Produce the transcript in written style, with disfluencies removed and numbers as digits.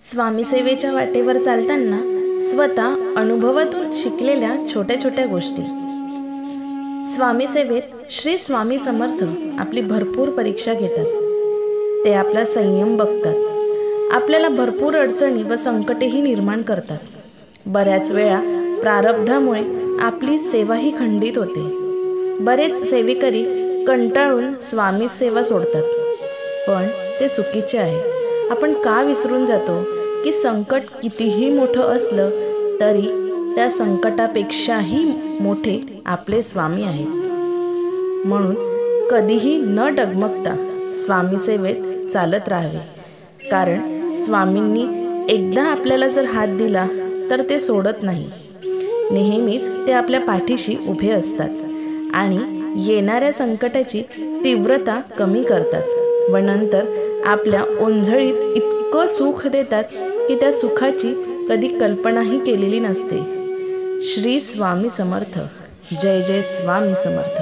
स्वामी सेवेच्या वाटेवर चालताना स्वतः अनुभवातून शिकलेल्या छोट्या छोट्या गोष्टी. स्वामी सेवेत श्री स्वामी समर्थ आपली भरपूर परीक्षा घेतात. ते आपला संयम बघतात. आपल्याला भरपूर अडचणी व संकटेही निर्माण करतात. बऱ्याच वेळा प्रारब्धामुळे आपली सेवाही खंडित होते. बरेच सेवेकरी कंटाळून स्वामी सेवा सोडतात, पण ते चुकीचे आहे. आपण का विसरून जातो की संकट कितीही मोठं असलं तरी त्या संकटापेक्षाही मोठे आपले स्वामी आहेत. म्हणून कधीही न डगमगता स्वामी सेवेत चालत राहावे. कारण स्वामींनी एकदा आपल्याला जर हात दिला तर ते सोडत नाही. नेहमीच ते आपल्या पाठीशी उभे असतात आणि येणाऱ्या संकटाची तीव्रता कमी करतात व नंतर आपल्या ओंझळीत इतकं सुख देतात की त्या सुखाची कधी कल्पनाही केलेली नसते. श्री स्वामी समर्थ. जय जय स्वामी समर्थ.